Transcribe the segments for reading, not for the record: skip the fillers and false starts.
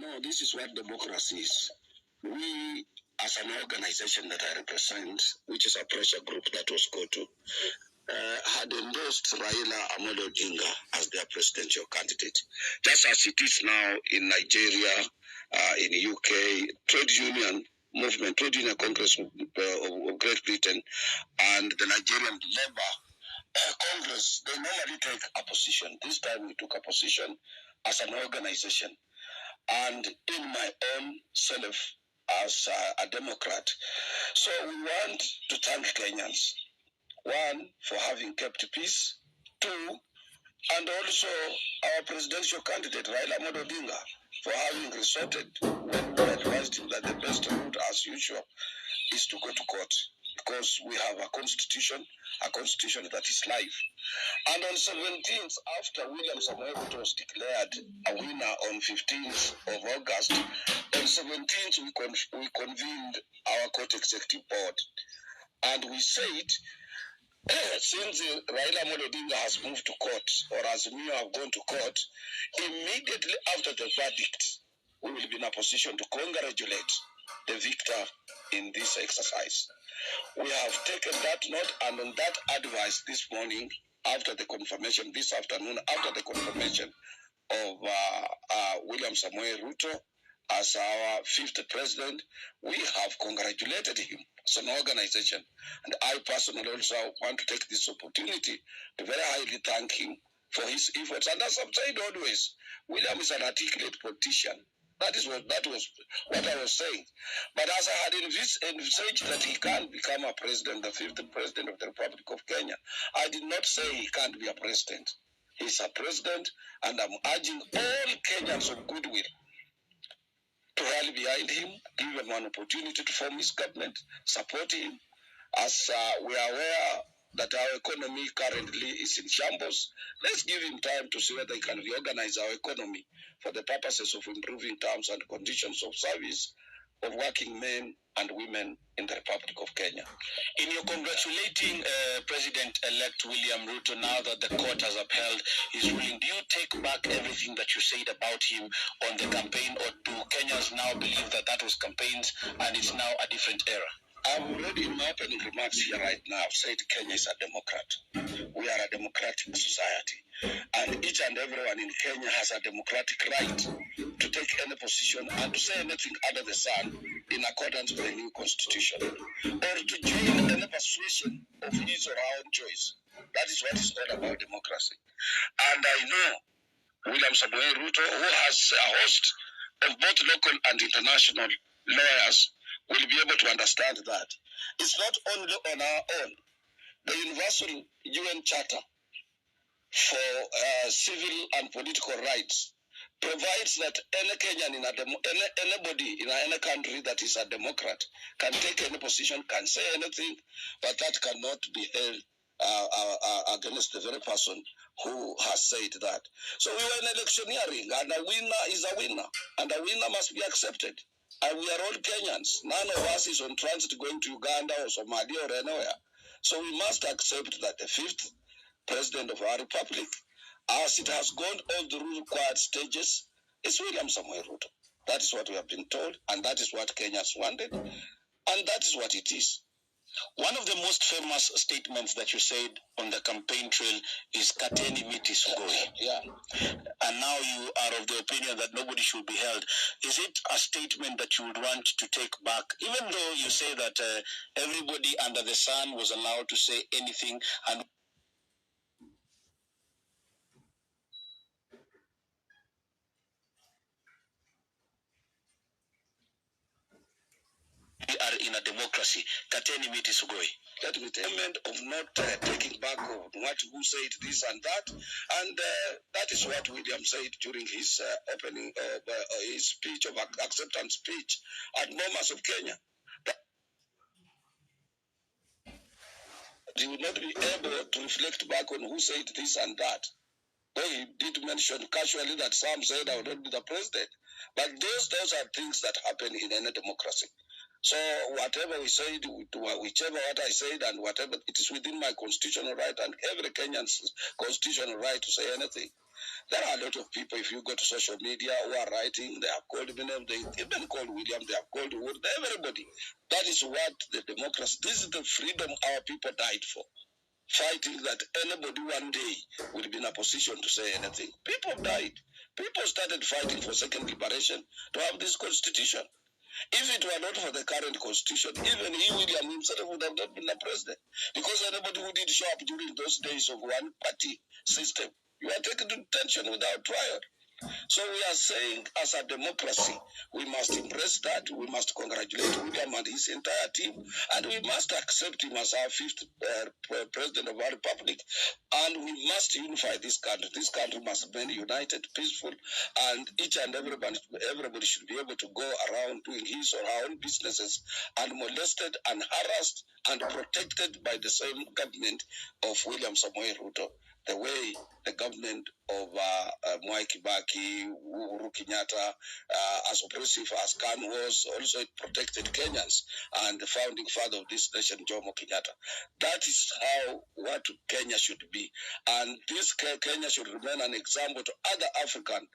No, this is what democracy is. We, as an organization that I represent, which is a pressure group that was COTU, had endorsed Raila Amolo Odinga as their presidential candidate. Just as it is now in Nigeria, in UK, trade union movement, trade union congress of Great Britain, and the Nigerian Labour Congress, they normally take a position. This time we took a position as an organization. And in my own self as a Democrat. So we want to thank Kenyans. One, for having kept peace. Two, and also our presidential candidate, Raila Amolo Odinga, for having resorted when we advised him that the best route, as usual, is to go to court. Because we have a constitution that is live. And on 17th, after William Samoei Ruto was declared a winner on 15th of August, on 17th we convened our court executive board. And we said, since Raila Amolo Odinga has moved to court, or as we have gone to court, immediately after the verdict, we will be in a position to congratulate the victor in this exercise. We have taken that note, and on that advice this morning, after the confirmation, this afternoon, after the confirmation of William Samoei Ruto as our 5th president, we have congratulated him as an organization. And I personally also want to take this opportunity to very highly thank him for his efforts. And as I've said always, William is an articulate politician. That was what I was saying. But as I had envisaged that he can't become a president, the 5th president of the Republic of Kenya, I did not say he can't be a president. He's a president, and I'm urging all Kenyans of goodwill to rally behind him, give him an opportunity to form his government, support him, as we are aware that our economy currently is in shambles. Let's give him time to see whether he can reorganize our economy for the purposes of improving terms and conditions of service of working men and women in the Republic of Kenya. In your congratulating President-elect William Ruto, now that the court has upheld his ruling, do you take back everything that you said about him on the campaign, or do Kenyans now believe that that was campaigns and it's now a different era? I've already in my opening remarks here right now said Kenya is a democrat. We are a democratic society. And each and everyone in Kenya has a democratic right to take any position and to say anything under the sun in accordance with the new constitution, or to join any persuasion of his or her own choice. That is what is all about democracy. And I know William Samoei Ruto, who has a host of both local and international lawyers, will be able to understand that. It's not only on our own. The Universal UN Charter for civil and political rights provides that any Kenyan, anybody in any country that is a democrat can take any position, can say anything, but that cannot be held against the very person who has said that. So we were in electioneering, and a winner is a winner, and a winner must be accepted. And we are all Kenyans. None of us is on transit going to Uganda or Somalia or anywhere. So we must accept that the 5th president of our republic, as it has gone all the required stages, is William Samoei Ruto. That is what we have been told, and that is what Kenyans wanted, and that is what it is. One of the most famous statements that you said on the campaign trail is Kateni Miti Sugoi. Yeah. And now you are of the opinion that nobody should be held. Is it a statement that you would want to take back, even though you say that everybody under the sun was allowed to say anything, and we are in a democracy? Kateni Miti Sugoi. That with element of not taking back of who said this and that, and that is what William said during his opening, his speech of acceptance speech at Bomas of Kenya. He would not be able to reflect back on who said this and that. Though he did mention casually that some said I would not be the president. But those are things that happen in any democracy. So whatever we said, whichever what I said and whatever, it is within my constitutional right and every Kenyan's constitutional right to say anything. There are a lot of people, if you go to social media, who are writing, they have called me name, they even called William, they have called Wood, everybody. That is what the democracy, this is the freedom our people died for. Fighting that anybody one day will be in a position to say anything. People died. People started fighting for second liberation to have this constitution. If it were not for the current constitution, even he, William himself, would have not been a president. Because anybody who did show up during those days of one party system, you are taken to detention without trial. So we are saying, as a democracy, we must embrace that. We must congratulate William and his entire team, and we must accept him as our fifth president of our republic. And we must unify this country. This country must be united, peaceful, and each and everybody should be able to go around doing his or her own businesses unmolested and harassed and protected by the same government of William Samoei Ruto. The way the government of Mwai Kibaki, Uhuru Kenyatta, as oppressive as Khan was, also it protected Kenyans and the founding father of this nation, Jomo Kenyatta. That is how what Kenya should be. And this Kenya should remain an example to other African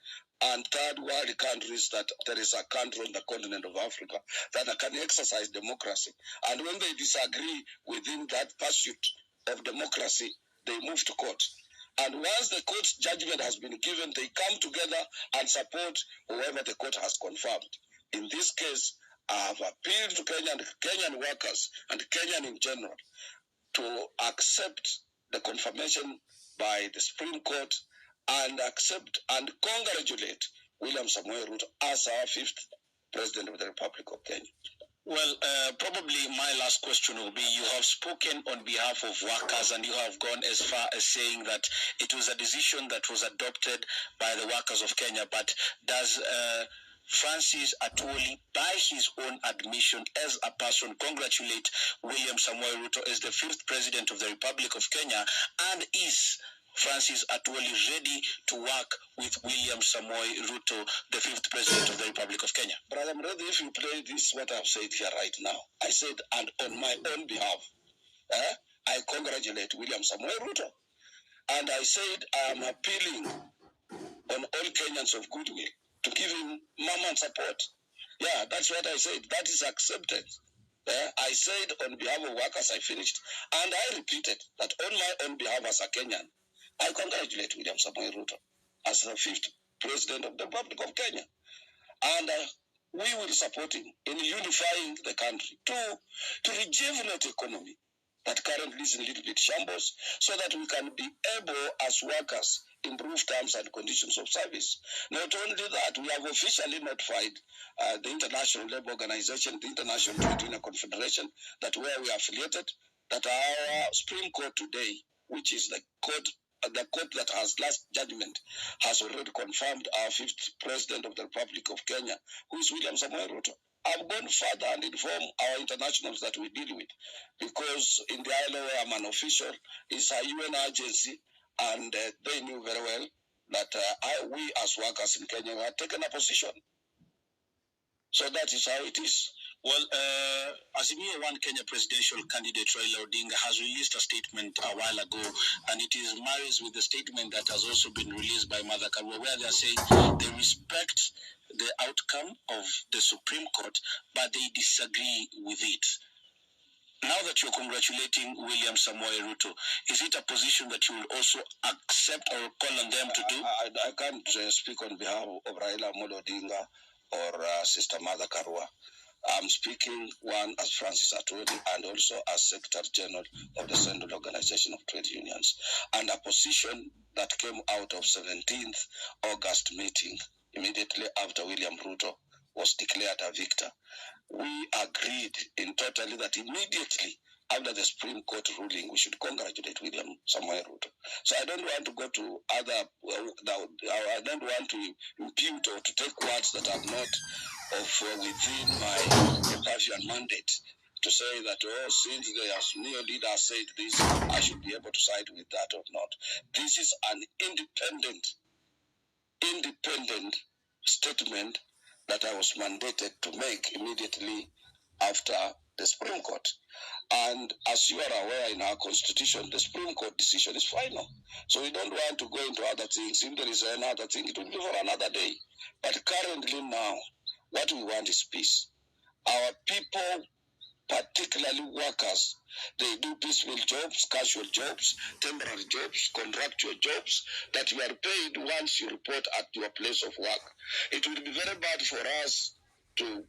and third world countries that there is a country on the continent of Africa that can exercise democracy. And when they disagree within that pursuit of democracy, they move to court. And once the court's judgment has been given, they come together and support whoever the court has confirmed. In this case, I have appealed to Kenyan workers and Kenyan in general to accept the confirmation by the Supreme Court and accept and congratulate William Samoei Ruto as our fifth president of the Republic of Kenya. Well, probably my last question will be, you have spoken on behalf of workers and you have gone as far as saying that it was a decision that was adopted by the workers of Kenya, but does Francis Atwoli, by his own admission as a person, congratulate William Samoei Ruto as the fifth president of the Republic of Kenya, and is Francis Atwoli ready to work with William Samoei Ruto, the fifth president of the Republic of Kenya? Brother Mredhi, if you play this, what I've said here right now, I said, and on my own behalf, I congratulate William Samoei Ruto. And I said, I am appealing on all Kenyans of goodwill to give him mama and support. Yeah, that's what I said. That is accepted. I said on behalf of workers, I finished. And I repeated that on my own behalf as a Kenyan, I congratulate William Samoei Ruto as the fifth president of the Republic of Kenya. And we will support him in unifying the country to rejuvenate the economy that currently is in a little bit shambles, so that we can be able as workers improve terms and conditions of service. Not only that, we have officially notified the International Labour Organization, the International Trade Union Confederation, that where we are affiliated, that our Supreme Court today, which is the court that has last judgment, has already confirmed our fifth president of the Republic of Kenya, who is William Samoei Ruto. I've gone further and informed our internationals that we deal with, because in the ILO I'm an official, it's a UN agency, and they knew very well that we as workers in Kenya had taken a position. So that is how it is. Well, Azimio One Kenya presidential candidate Raila Odinga has released a statement a while ago, and it is marries with the statement that has also been released by Mother Karua, where they are saying they respect the outcome of the Supreme Court, but they disagree with it. Now that you're congratulating William Samoei Ruto, is it a position that you will also accept or call on them to do? I can't speak on behalf of Raila Odinga or Sister Mother Karua. I'm speaking, one, as Francis Atwoli, and also as Secretary General of the Central Organization of Trade Unions, and a position that came out of 17th August meeting immediately after William Ruto was declared a victor. We agreed in totally that immediately after the Supreme Court ruling, we should congratulate William Samoei Ruto. So I don't want to go to other, I don't want to impute or to take words that are not of within my purview and mandate to say that, oh, since the new leader said this, I should be able to side with that or not. This is an independent statement that I was mandated to make immediately after the Supreme Court. And as you are aware, in our constitution, the Supreme Court decision is final. So we don't want to go into other things. If there is another thing, it will be for another day. But currently now, what we want is peace. Our people, particularly workers, they do peaceful jobs, casual jobs, temporary jobs, contractual jobs that you are paid once you report at your place of work. It would be very bad for us to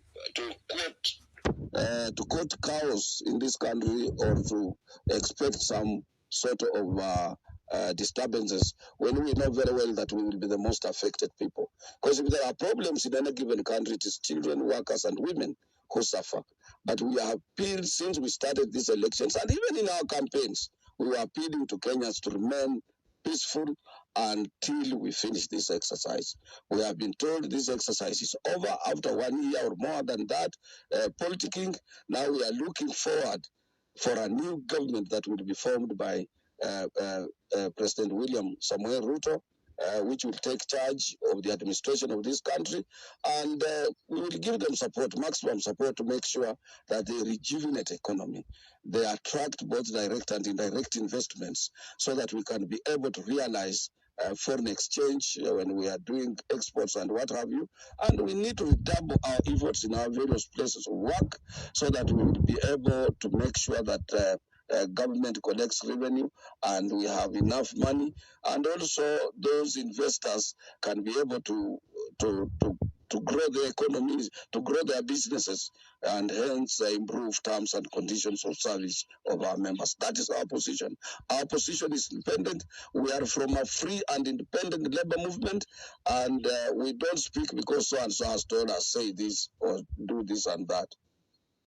quote chaos in this country, or to expect some sort of disturbances when we know very well that we will be the most affected people. Because if there are problems in any given country, it is children, workers, and women who suffer. But we have appealed since we started these elections, and even in our campaigns, we were appealing to Kenyans to remain peaceful until we finish this exercise. We have been told this exercise is over after 1 year or more than that, politicking. Now we are looking forward for a new government that will be formed by President William Samuel Ruto, which will take charge of the administration of this country, and we will give them support, maximum support, to make sure that they rejuvenate the economy. They attract both direct and indirect investments so that we can be able to realize foreign exchange when we are doing exports and what have you. And we need to redouble our efforts in our various places of work so that we will be able to make sure that government collects revenue and we have enough money, and also those investors can be able to grow their economies, to grow their businesses, and hence improve terms and conditions of service of our members. That is our position. Our position is independent. We are from a free and independent labor movement, and we don't speak because so and so has told us say this or do this and that.